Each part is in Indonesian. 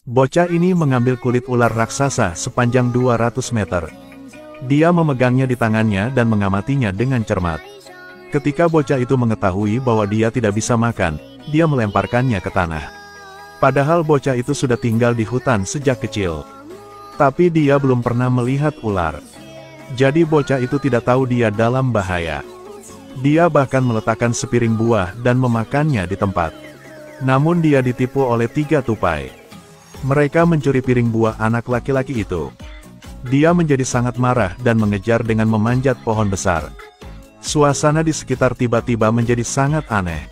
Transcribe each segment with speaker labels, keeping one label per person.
Speaker 1: Bocah ini mengambil kulit ular raksasa sepanjang 200 meter. Dia memegangnya di tangannya dan mengamatinya dengan cermat. Ketika bocah itu mengetahui bahwa dia tidak bisa makan, dia melemparkannya ke tanah. Padahal bocah itu sudah tinggal di hutan sejak kecil. Tapi dia belum pernah melihat ular. Jadi bocah itu tidak tahu dia dalam bahaya. Dia bahkan meletakkan sepiring buah dan memakannya di tempat. Namun dia ditipu oleh 3 tupai. Mereka mencuri piring buah anak laki-laki itu. Dia menjadi sangat marah dan mengejar dengan memanjat pohon besar. Suasana di sekitar tiba-tiba menjadi sangat aneh.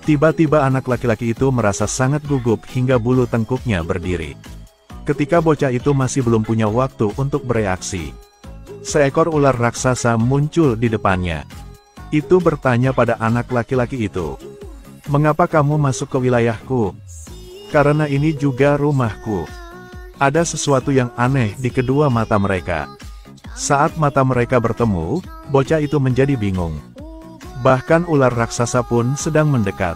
Speaker 1: Tiba-tiba anak laki-laki itu merasa sangat gugup hingga bulu tengkuknya berdiri. Ketika bocah itu masih belum punya waktu untuk bereaksi, seekor ular raksasa muncul di depannya. Itu bertanya pada anak laki-laki itu, "Mengapa kamu masuk ke wilayahku? Karena ini juga rumahku." Ada sesuatu yang aneh di kedua mata mereka. Saat mata mereka bertemu, bocah itu menjadi bingung. Bahkan ular raksasa pun sedang mendekat.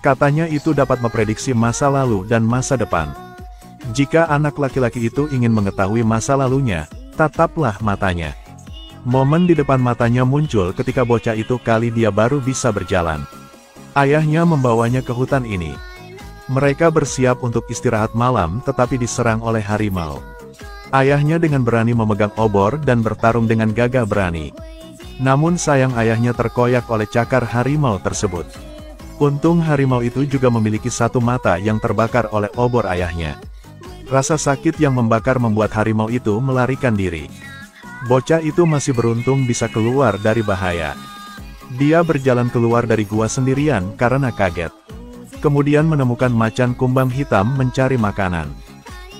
Speaker 1: Katanya itu dapat memprediksi masa lalu dan masa depan. Jika anak laki-laki itu ingin mengetahui masa lalunya, tataplah matanya. Momen di depan matanya muncul ketika bocah itu kali dia baru bisa berjalan. Ayahnya membawanya ke hutan ini. Mereka bersiap untuk istirahat malam tetapi diserang oleh harimau. Ayahnya dengan berani memegang obor dan bertarung dengan gagah berani. Namun sayang ayahnya terkoyak oleh cakar harimau tersebut. Untung harimau itu juga memiliki satu mata yang terbakar oleh obor ayahnya. Rasa sakit yang membakar membuat harimau itu melarikan diri. Bocah itu masih beruntung bisa keluar dari bahaya. Dia berjalan keluar dari gua sendirian karena kaget. Kemudian menemukan macan kumbang hitam mencari makanan.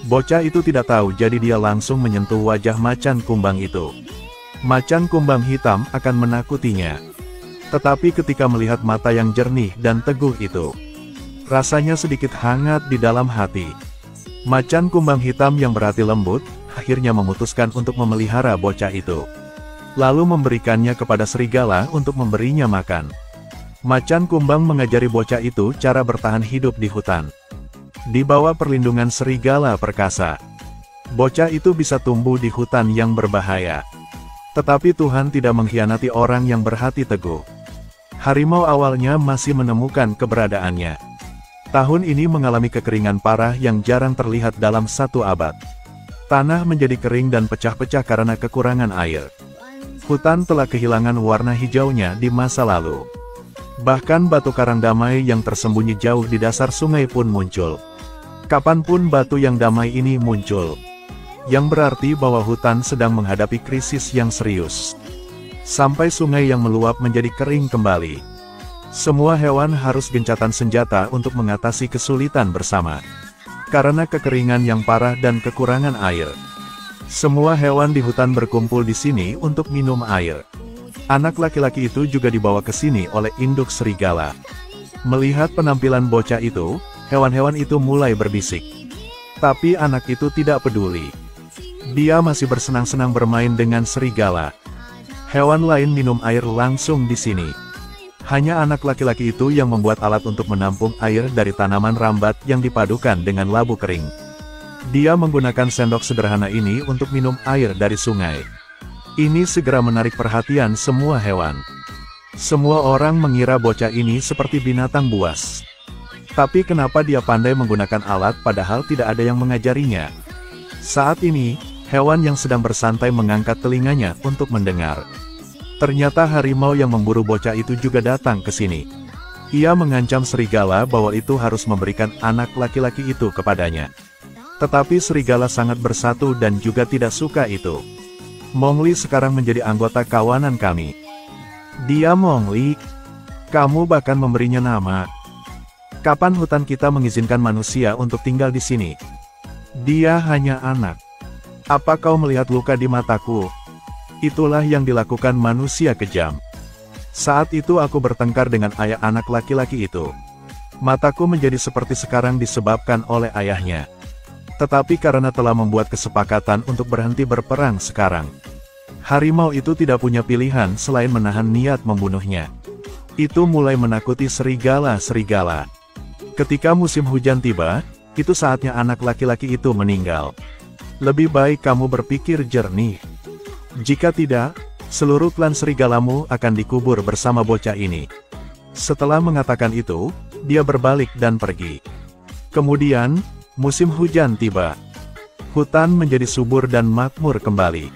Speaker 1: Bocah itu tidak tahu jadi dia langsung menyentuh wajah macan kumbang itu. Macan kumbang hitam akan menakutinya. Tetapi ketika melihat mata yang jernih dan teguh itu, rasanya sedikit hangat di dalam hati. Macan kumbang hitam yang berhati lembut, akhirnya memutuskan untuk memelihara bocah itu. Lalu memberikannya kepada serigala untuk memberinya makan. Macan kumbang mengajari bocah itu cara bertahan hidup di hutan. Di bawah perlindungan serigala perkasa, bocah itu bisa tumbuh di hutan yang berbahaya. Tetapi Tuhan tidak mengkhianati orang yang berhati teguh. Harimau awalnya masih menemukan keberadaannya. Tahun ini mengalami kekeringan parah yang jarang terlihat dalam 1 abad. Tanah menjadi kering dan pecah-pecah karena kekurangan air. Hutan telah kehilangan warna hijaunya di masa lalu. Bahkan batu karang damai yang tersembunyi jauh di dasar sungai pun muncul. Kapanpun batu yang damai ini muncul, yang berarti bahwa hutan sedang menghadapi krisis yang serius. Sampai sungai yang meluap menjadi kering kembali. Semua hewan harus gencatan senjata untuk mengatasi kesulitan bersama. Karena kekeringan yang parah dan kekurangan air. Semua hewan di hutan berkumpul di sini untuk minum air. Anak laki-laki itu juga dibawa ke sini oleh induk serigala. Melihat penampilan bocah itu, hewan-hewan itu mulai berbisik. Tapi anak itu tidak peduli. Dia masih bersenang-senang bermain dengan serigala. Hewan lain minum air langsung di sini. Hanya anak laki-laki itu yang membuat alat untuk menampung air dari tanaman rambat yang dipadukan dengan labu kering. Dia menggunakan sendok sederhana ini untuk minum air dari sungai. Ini segera menarik perhatian semua hewan. Semua orang mengira bocah ini seperti binatang buas. Tapi kenapa dia pandai menggunakan alat padahal tidak ada yang mengajarinya? Saat ini, hewan yang sedang bersantai mengangkat telinganya untuk mendengar. Ternyata harimau yang memburu bocah itu juga datang ke sini. Ia mengancam serigala bahwa itu harus memberikan anak laki-laki itu kepadanya. Tetapi serigala sangat bersatu dan juga tidak suka itu. Mowgli sekarang menjadi anggota kawanan kami. Dia Mowgli. Kamu bahkan memberinya nama. Kapan hutan kita mengizinkan manusia untuk tinggal di sini? Dia hanya anak. Apa kau melihat luka di mataku? Itulah yang dilakukan manusia kejam. Saat itu aku bertengkar dengan ayah anak laki-laki itu. Mataku menjadi seperti sekarang disebabkan oleh ayahnya. Tetapi karena telah membuat kesepakatan untuk berhenti berperang sekarang, harimau itu tidak punya pilihan selain menahan niat membunuhnya. Itu mulai menakuti serigala-serigala. Ketika musim hujan tiba, itu saatnya anak laki-laki itu meninggal. Lebih baik kamu berpikir jernih. Jika tidak, seluruh klan serigalamu akan dikubur bersama bocah ini. Setelah mengatakan itu, dia berbalik dan pergi. Kemudian, musim hujan tiba. Hutan menjadi subur dan makmur kembali.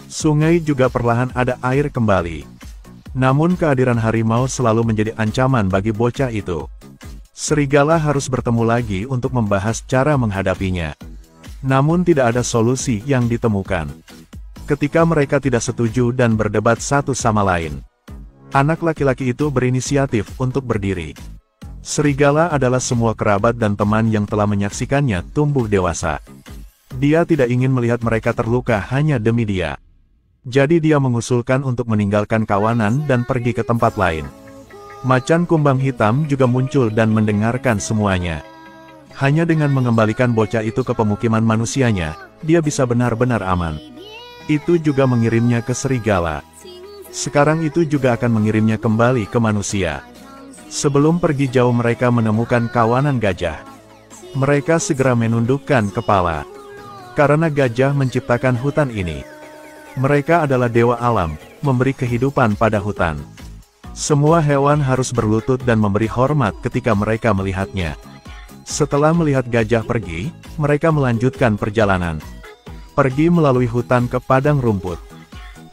Speaker 1: Sungai juga perlahan ada air kembali. Namun kehadiran harimau selalu menjadi ancaman bagi bocah itu. Serigala harus bertemu lagi untuk membahas cara menghadapinya. Namun tidak ada solusi yang ditemukan. Ketika mereka tidak setuju dan berdebat satu sama lain, anak laki-laki itu berinisiatif untuk berdiri. Serigala adalah semua kerabat dan teman yang telah menyaksikannya tumbuh dewasa. Dia tidak ingin melihat mereka terluka hanya demi dia. Jadi dia mengusulkan untuk meninggalkan kawanan dan pergi ke tempat lain. Macan kumbang hitam juga muncul dan mendengarkan semuanya. Hanya dengan mengembalikan bocah itu ke pemukiman manusianya, dia bisa benar-benar aman. Itu juga mengirimnya ke serigala. Sekarang itu juga akan mengirimnya kembali ke manusia. Sebelum pergi jauh mereka menemukan kawanan gajah. Mereka segera menundukkan kepala. Karena gajah menciptakan hutan ini. Mereka adalah dewa alam, memberi kehidupan pada hutan. Semua hewan harus berlutut dan memberi hormat ketika mereka melihatnya. Setelah melihat gajah pergi, mereka melanjutkan perjalanan. Pergi melalui hutan ke padang rumput.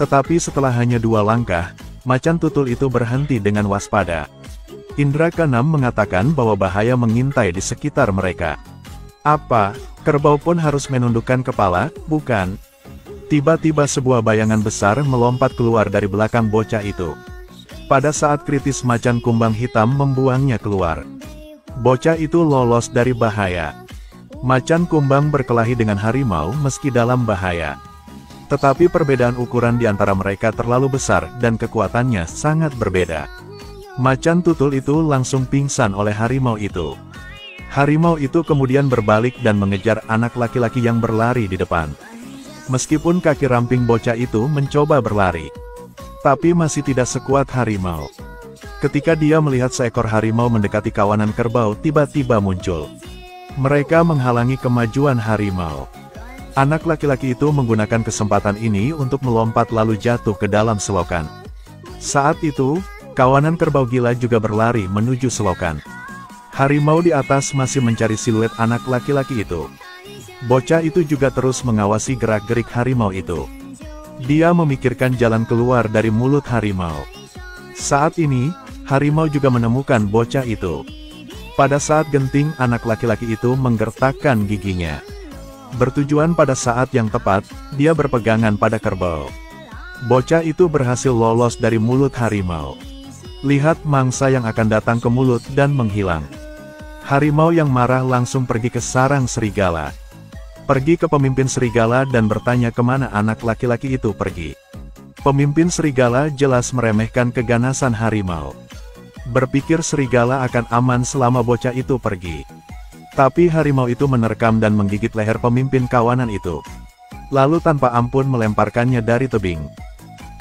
Speaker 1: Tetapi setelah hanya 2 langkah, macan tutul itu berhenti dengan waspada. Indra keenam mengatakan bahwa bahaya mengintai di sekitar mereka. Apa? Kerbau pun harus menundukkan kepala, bukan? Tiba-tiba sebuah bayangan besar melompat keluar dari belakang bocah itu. Pada saat kritis macan kumbang hitam membuangnya keluar. Bocah itu lolos dari bahaya. Macan kumbang berkelahi dengan harimau meski dalam bahaya. Tetapi perbedaan ukuran di antara mereka terlalu besar dan kekuatannya sangat berbeda. Macan tutul itu langsung pingsan oleh harimau itu. Harimau itu kemudian berbalik dan mengejar anak laki-laki yang berlari di depan. Meskipun kaki ramping bocah itu mencoba berlari, tapi masih tidak sekuat harimau. Ketika dia melihat seekor harimau mendekati kawanan kerbau tiba-tiba muncul. Mereka menghalangi kemajuan harimau. Anak laki-laki itu menggunakan kesempatan ini untuk melompat lalu jatuh ke dalam selokan. Saat itu, kawanan kerbau gila juga berlari menuju selokan. Harimau di atas masih mencari siluet anak laki-laki itu. Bocah itu juga terus mengawasi gerak-gerik harimau itu. Dia memikirkan jalan keluar dari mulut harimau. Saat ini, harimau juga menemukan bocah itu. Pada saat genting anak laki-laki itu menggertakkan giginya. Bertujuan pada saat yang tepat, dia berpegangan pada kerbau. Bocah itu berhasil lolos dari mulut harimau. Lihat mangsa yang akan datang ke mulut dan menghilang. Harimau yang marah langsung pergi ke sarang serigala. Pergi ke pemimpin serigala dan bertanya kemana anak laki-laki itu pergi. Pemimpin serigala jelas meremehkan keganasan harimau. Berpikir serigala akan aman selama bocah itu pergi. Tapi harimau itu menerkam dan menggigit leher pemimpin kawanan itu. Lalu tanpa ampun melemparkannya dari tebing.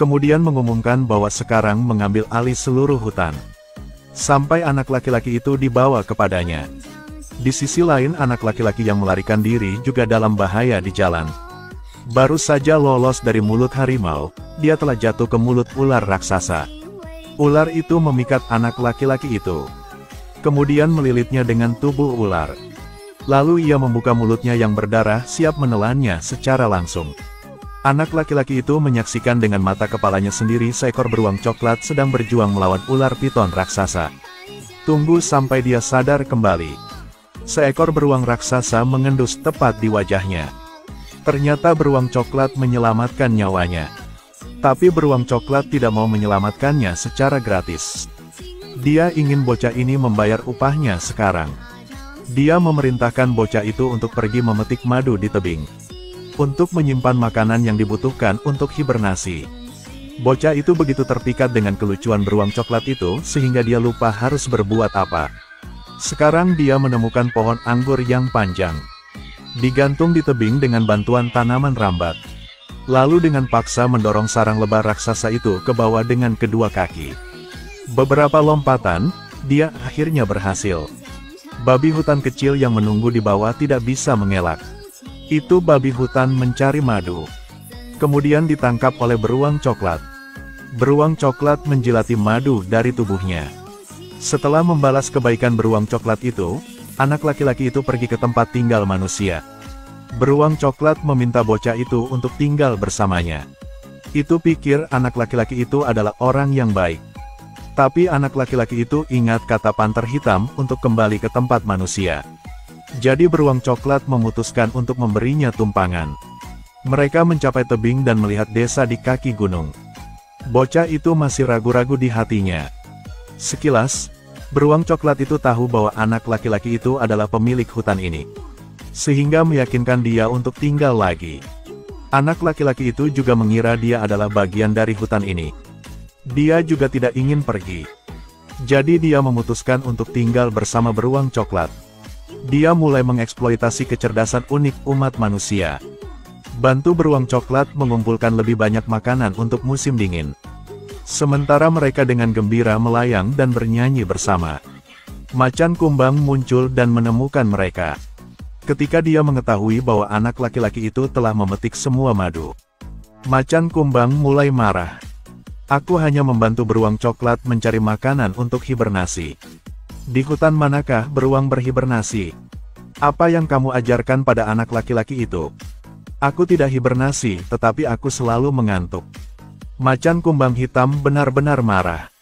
Speaker 1: Kemudian mengumumkan bahwa sekarang mengambil alih seluruh hutan. Sampai anak laki-laki itu dibawa kepadanya. Di sisi lain anak laki-laki yang melarikan diri juga dalam bahaya di jalan. Baru saja lolos dari mulut harimau, dia telah jatuh ke mulut ular raksasa. Ular itu memikat anak laki-laki itu. Kemudian melilitnya dengan tubuh ular. Lalu ia membuka mulutnya yang berdarah siap menelannya secara langsung. Anak laki-laki itu menyaksikan dengan mata kepalanya sendiri seekor beruang coklat sedang berjuang melawan ular piton raksasa. Tunggu sampai dia sadar kembali. Seekor beruang raksasa mengendus tepat di wajahnya. Ternyata beruang coklat menyelamatkan nyawanya. Tapi beruang coklat tidak mau menyelamatkannya secara gratis. Dia ingin bocah ini membayar upahnya sekarang. Dia memerintahkan bocah itu untuk pergi memetik madu di tebing. Untuk menyimpan makanan yang dibutuhkan untuk hibernasi. Bocah itu begitu terpikat dengan kelucuan beruang coklat itu sehingga dia lupa harus berbuat apa. Sekarang dia menemukan pohon anggur yang panjang. Digantung di tebing dengan bantuan tanaman rambat. Lalu dengan paksa mendorong sarang lebah raksasa itu ke bawah dengan kedua kaki. Beberapa lompatan, dia akhirnya berhasil. Babi hutan kecil yang menunggu di bawah tidak bisa mengelak. Itu babi hutan mencari madu. Kemudian ditangkap oleh beruang coklat. Beruang coklat menjilati madu dari tubuhnya. Setelah membalas kebaikan beruang coklat itu, anak laki-laki itu pergi ke tempat tinggal manusia. Beruang coklat meminta bocah itu untuk tinggal bersamanya. Itu pikir anak laki-laki itu adalah orang yang baik. Tapi anak laki-laki itu ingat kata panter hitam untuk kembali ke tempat manusia. Jadi beruang coklat memutuskan untuk memberinya tumpangan. Mereka mencapai tebing dan melihat desa di kaki gunung. Bocah itu masih ragu-ragu di hatinya. Sekilas, beruang coklat itu tahu bahwa anak laki-laki itu adalah pemilik hutan ini. Sehingga meyakinkan dia untuk tinggal lagi. Anak laki-laki itu juga mengira dia adalah bagian dari hutan ini. Dia juga tidak ingin pergi. Jadi dia memutuskan untuk tinggal bersama beruang coklat. Dia mulai mengeksploitasi kecerdasan unik umat manusia. Bantu beruang coklat mengumpulkan lebih banyak makanan untuk musim dingin. Sementara mereka dengan gembira melayang dan bernyanyi bersama. Macan kumbang muncul dan menemukan mereka. Ketika dia mengetahui bahwa anak laki-laki itu telah memetik semua madu. Macan kumbang mulai marah. Aku hanya membantu beruang coklat mencari makanan untuk hibernasi. Di hutan manakah beruang berhibernasi? Apa yang kamu ajarkan pada anak laki-laki itu? Aku tidak hibernasi, tetapi aku selalu mengantuk. Macan kumbang hitam benar-benar marah.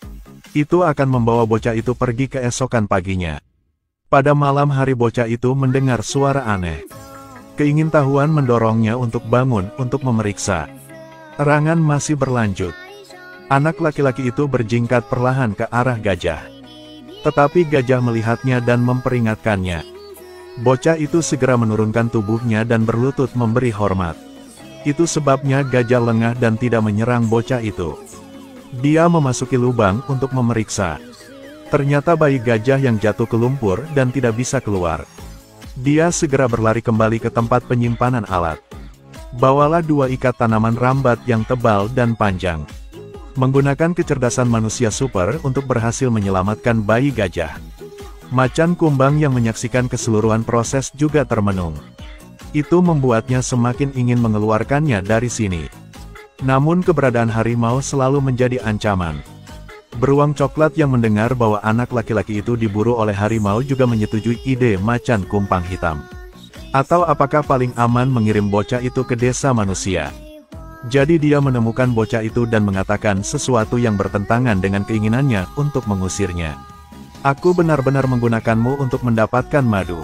Speaker 1: Itu akan membawa bocah itu pergi keesokan paginya. Pada malam hari bocah itu mendengar suara aneh. Keingintahuan mendorongnya untuk bangun untuk memeriksa. Erangan masih berlanjut. Anak laki-laki itu berjingkat perlahan ke arah gajah. Tetapi gajah melihatnya dan memperingatkannya. Bocah itu segera menurunkan tubuhnya dan berlutut memberi hormat. Itu sebabnya gajah lengah dan tidak menyerang bocah itu. Dia memasuki lubang untuk memeriksa. Ternyata bayi gajah yang jatuh ke lumpur dan tidak bisa keluar. Dia segera berlari kembali ke tempat penyimpanan alat. Bawalah 2 ikat tanaman rambat yang tebal dan panjang. Menggunakan kecerdasan manusia super untuk berhasil menyelamatkan bayi gajah. Macan kumbang yang menyaksikan keseluruhan proses juga termenung. Itu membuatnya semakin ingin mengeluarkannya dari sini. Namun keberadaan harimau selalu menjadi ancaman. Beruang coklat yang mendengar bahwa anak laki-laki itu diburu oleh harimau juga menyetujui ide macan kumbang hitam. Atau apakah paling aman mengirim bocah itu ke desa manusia? Jadi dia menemukan bocah itu dan mengatakan sesuatu yang bertentangan dengan keinginannya untuk mengusirnya. Aku benar-benar menggunakanmu untuk mendapatkan madu.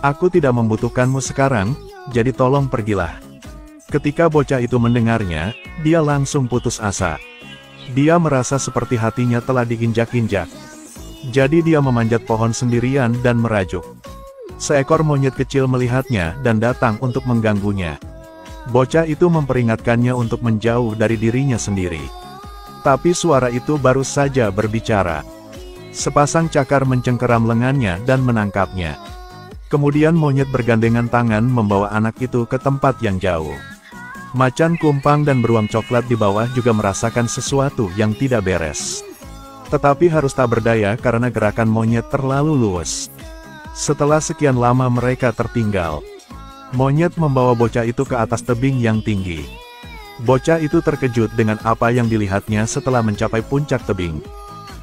Speaker 1: Aku tidak membutuhkanmu sekarang, jadi tolong pergilah. Ketika bocah itu mendengarnya, dia langsung putus asa. Dia merasa seperti hatinya telah diinjak-injak. Jadi dia memanjat pohon sendirian dan merajuk. Seekor monyet kecil melihatnya dan datang untuk mengganggunya. Bocah itu memperingatkannya untuk menjauh dari dirinya sendiri. Tapi suara itu baru saja berbicara. Sepasang cakar mencengkeram lengannya dan menangkapnya. Kemudian monyet bergandengan tangan membawa anak itu ke tempat yang jauh. Macan kumbang dan beruang coklat di bawah juga merasakan sesuatu yang tidak beres. Tetapi harus tak berdaya karena gerakan monyet terlalu luwes. Setelah sekian lama mereka tertinggal. Monyet membawa bocah itu ke atas tebing yang tinggi. Bocah itu terkejut dengan apa yang dilihatnya setelah mencapai puncak tebing.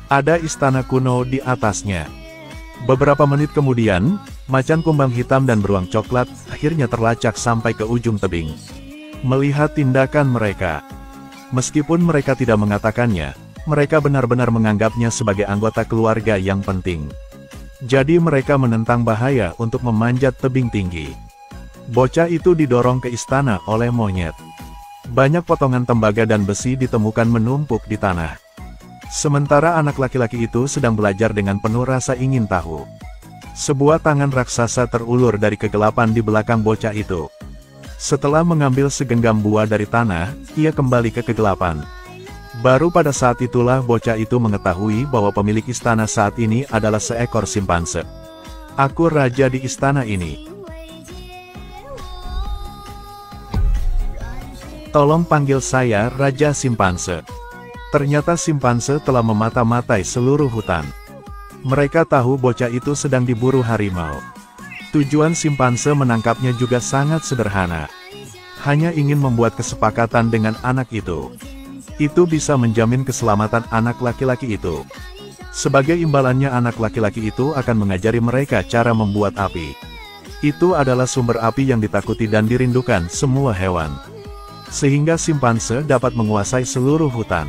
Speaker 1: Ada istana kuno di atasnya. Beberapa menit kemudian, macan kumbang hitam dan beruang coklat akhirnya terlacak sampai ke ujung tebing. Melihat tindakan mereka, meskipun mereka tidak mengatakannya, mereka benar-benar menganggapnya sebagai anggota keluarga yang penting. Jadi mereka menentang bahaya untuk memanjat tebing tinggi. Bocah itu didorong ke istana oleh monyet. Banyak potongan tembaga dan besi ditemukan menumpuk di tanah. Sementara anak laki-laki itu sedang belajar dengan penuh rasa ingin tahu. Sebuah tangan raksasa terulur dari kegelapan di belakang bocah itu. Setelah mengambil segenggam buah dari tanah, ia kembali ke kegelapan. Baru pada saat itulah bocah itu mengetahui bahwa pemilik istana saat ini adalah seekor simpanse. Aku raja di istana ini. Tolong panggil saya Raja Simpanse. Ternyata simpanse telah memata-matai seluruh hutan. Mereka tahu bocah itu sedang diburu harimau. Tujuan simpanse menangkapnya juga sangat sederhana. Hanya ingin membuat kesepakatan dengan anak itu. Itu bisa menjamin keselamatan anak laki-laki itu. Sebagai imbalannya anak laki-laki itu akan mengajari mereka cara membuat api. Itu adalah sumber api yang ditakuti dan dirindukan semua hewan. Sehingga simpanse dapat menguasai seluruh hutan.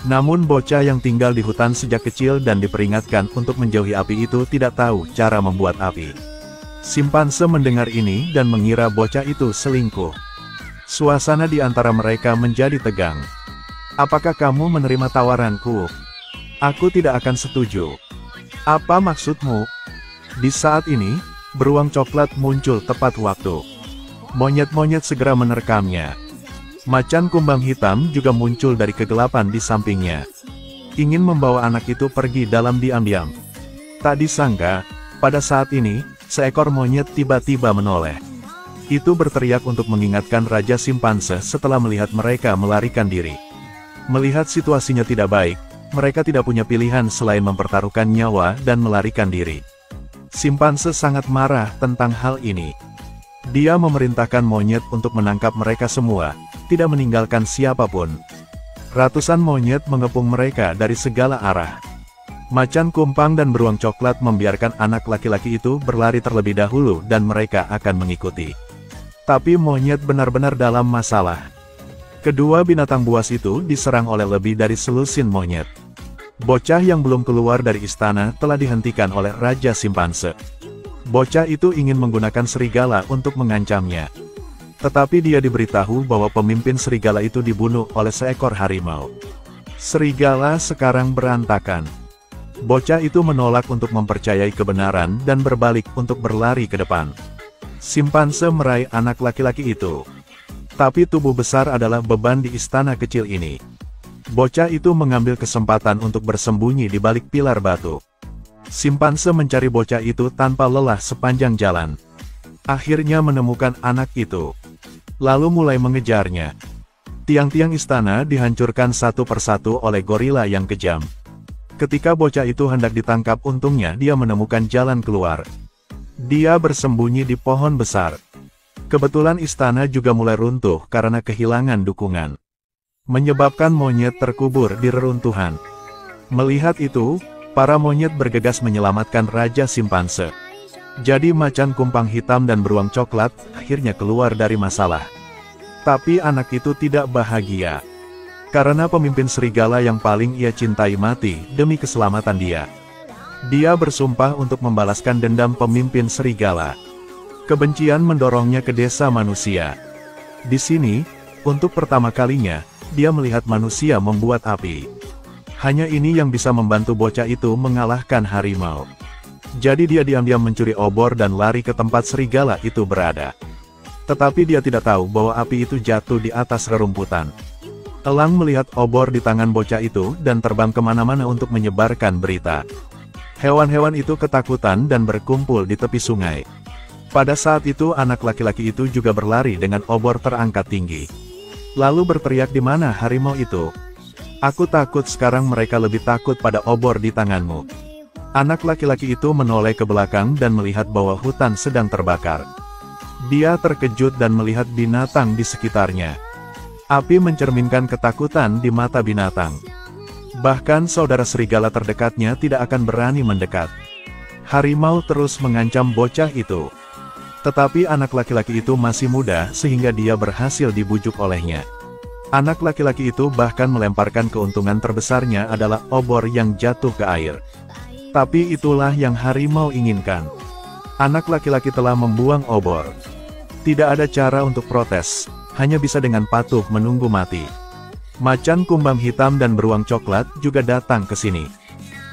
Speaker 1: Namun bocah yang tinggal di hutan sejak kecil dan diperingatkan untuk menjauhi api itu tidak tahu cara membuat api. Simpanse mendengar ini dan mengira bocah itu selingkuh. Suasana di antara mereka menjadi tegang. Apakah kamu menerima tawaranku? Aku tidak akan setuju. Apa maksudmu? Di saat ini, beruang coklat muncul tepat waktu. Monyet-monyet segera menerkamnya. Macan kumbang hitam juga muncul dari kegelapan di sampingnya. Ingin membawa anak itu pergi dalam diam-diam. Tak disangka, pada saat ini, seekor monyet tiba-tiba menoleh. Itu berteriak untuk mengingatkan Raja Simpanse setelah melihat mereka melarikan diri. Melihat situasinya tidak baik, mereka tidak punya pilihan selain mempertaruhkan nyawa dan melarikan diri. Simpanse sangat marah tentang hal ini. Dia memerintahkan monyet untuk menangkap mereka semua, tidak meninggalkan siapapun. Ratusan monyet mengepung mereka dari segala arah. Macan kumbang dan beruang coklat membiarkan anak laki-laki itu berlari terlebih dahulu dan mereka akan mengikuti. Tapi monyet benar-benar dalam masalah. Kedua binatang buas itu diserang oleh lebih dari selusin monyet. Bocah yang belum keluar dari istana telah dihentikan oleh Raja Simpanse. Bocah itu ingin menggunakan serigala untuk mengancamnya. Tetapi dia diberitahu bahwa pemimpin serigala itu dibunuh oleh seekor harimau. Serigala sekarang berantakan. Bocah itu menolak untuk mempercayai kebenaran dan berbalik untuk berlari ke depan. Simpanse meraih anak laki-laki itu. Tapi tubuh besar adalah beban di istana kecil ini. Bocah itu mengambil kesempatan untuk bersembunyi di balik pilar batu. Simpanse mencari bocah itu tanpa lelah sepanjang jalan. Akhirnya menemukan anak itu. Lalu mulai mengejarnya. Tiang-tiang istana dihancurkan satu persatu oleh gorila yang kejam. Ketika bocah itu hendak ditangkap, untungnya dia menemukan jalan keluar. Dia bersembunyi di pohon besar. Kebetulan istana juga mulai runtuh karena kehilangan dukungan. Menyebabkan monyet terkubur di reruntuhan. Melihat itu, para monyet bergegas menyelamatkan Raja Simpanse. Jadi macan kumbang hitam dan beruang coklat akhirnya keluar dari masalah. Tapi anak itu tidak bahagia. Karena pemimpin serigala yang paling ia cintai mati demi keselamatan dia. Dia bersumpah untuk membalaskan dendam pemimpin serigala. Kebencian mendorongnya ke desa manusia. Di sini, untuk pertama kalinya, dia melihat manusia membuat api. Hanya ini yang bisa membantu bocah itu mengalahkan harimau. Jadi dia diam-diam mencuri obor dan lari ke tempat serigala itu berada. Tetapi dia tidak tahu bahwa api itu jatuh di atas rerumputan. Elang melihat obor di tangan bocah itu dan terbang kemana-mana untuk menyebarkan berita. Hewan-hewan itu ketakutan dan berkumpul di tepi sungai. Pada saat itu anak laki-laki itu juga berlari dengan obor terangkat tinggi. Lalu berteriak, "Di mana harimau itu? Aku takut." Sekarang mereka lebih takut pada obor di tanganmu. Anak laki-laki itu menoleh ke belakang dan melihat bahwa hutan sedang terbakar. Dia terkejut dan melihat binatang di sekitarnya. Api mencerminkan ketakutan di mata binatang. Bahkan saudara serigala terdekatnya tidak akan berani mendekat. Harimau terus mengancam bocah itu. Tetapi anak laki-laki itu masih muda sehingga dia berhasil dibujuk olehnya. Anak laki-laki itu bahkan melemparkan keuntungan terbesarnya adalah obor yang jatuh ke air. Tapi itulah yang harimau inginkan. Anak laki-laki telah membuang obor. Tidak ada cara untuk protes, hanya bisa dengan patuh menunggu mati. Macan kumbang hitam dan beruang coklat juga datang ke sini.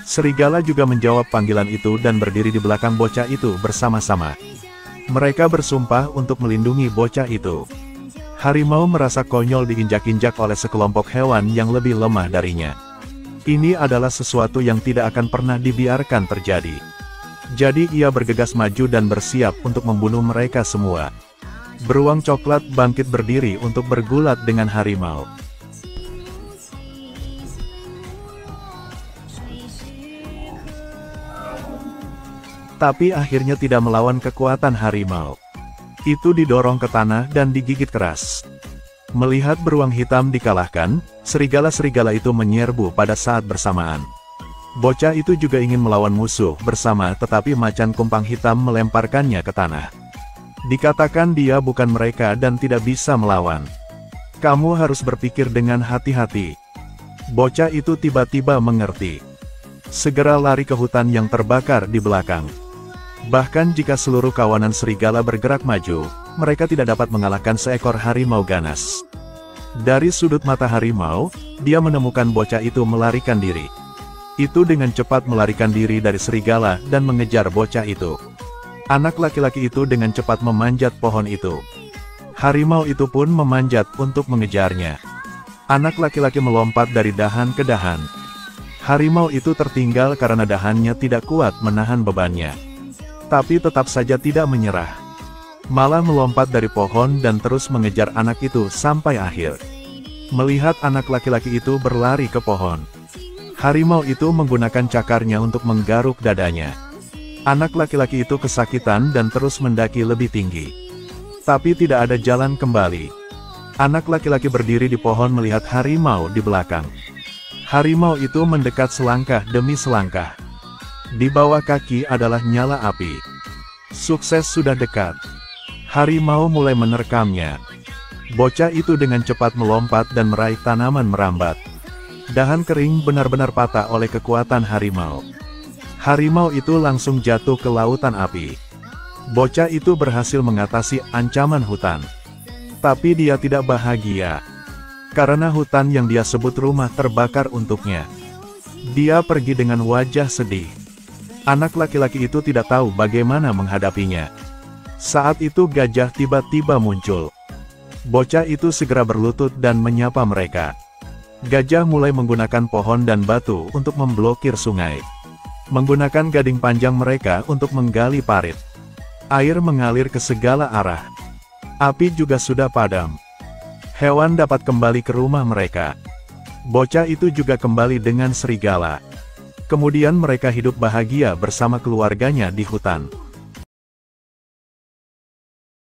Speaker 1: Serigala juga menjawab panggilan itu dan berdiri di belakang bocah itu bersama-sama. Mereka bersumpah untuk melindungi bocah itu. Harimau merasa konyol diinjak-injak oleh sekelompok hewan yang lebih lemah darinya. Ini adalah sesuatu yang tidak akan pernah dibiarkan terjadi. Jadi ia bergegas maju dan bersiap untuk membunuh mereka semua. Beruang coklat bangkit berdiri untuk bergulat dengan harimau. Tapi akhirnya tidak melawan kekuatan harimau. Itu didorong ke tanah dan digigit keras. Melihat beruang hitam dikalahkan, serigala-serigala itu menyerbu pada saat bersamaan. Bocah itu juga ingin melawan musuh bersama, tetapi macan kumpang hitam melemparkannya ke tanah. Dikatakan dia bukan mereka dan tidak bisa melawan. Kamu harus berpikir dengan hati-hati. Bocah itu tiba-tiba mengerti. Segera lari ke hutan yang terbakar di belakang. Bahkan jika seluruh kawanan serigala bergerak maju, mereka tidak dapat mengalahkan seekor harimau ganas. Dari sudut mata harimau, dia menemukan bocah itu melarikan diri. Itu dengan cepat melarikan diri dari serigala dan mengejar bocah itu. Anak laki-laki itu dengan cepat memanjat pohon itu. Harimau itu pun memanjat untuk mengejarnya. Anak laki-laki melompat dari dahan ke dahan. Harimau itu tertinggal karena dahannya tidak kuat menahan bebannya. Tapi tetap saja tidak menyerah. Malah melompat dari pohon dan terus mengejar anak itu sampai akhir. Melihat anak laki-laki itu berlari ke pohon, harimau itu menggunakan cakarnya untuk menggaruk dadanya. Anak laki-laki itu kesakitan dan terus mendaki lebih tinggi. Tapi tidak ada jalan kembali. Anak laki-laki berdiri di pohon melihat harimau di belakang. Harimau itu mendekat selangkah demi selangkah. Di bawah kaki adalah nyala api. Sukses sudah dekat. Harimau mulai menerkamnya. Bocah itu dengan cepat melompat dan meraih tanaman merambat. Dahan kering benar-benar patah oleh kekuatan harimau. Harimau itu langsung jatuh ke lautan api. Bocah itu berhasil mengatasi ancaman hutan. Tapi dia tidak bahagia. Karena hutan yang dia sebut rumah terbakar untuknya. Dia pergi dengan wajah sedih. Anak laki-laki itu tidak tahu bagaimana menghadapinya. Saat itu gajah tiba-tiba muncul. Bocah itu segera berlutut dan menyapa mereka. Gajah mulai menggunakan pohon dan batu untuk memblokir sungai. Menggunakan gading panjang mereka untuk menggali parit. Air mengalir ke segala arah. Api juga sudah padam. Hewan dapat kembali ke rumah mereka. Bocah itu juga kembali dengan serigala. Kemudian mereka hidup bahagia bersama keluarganya di hutan.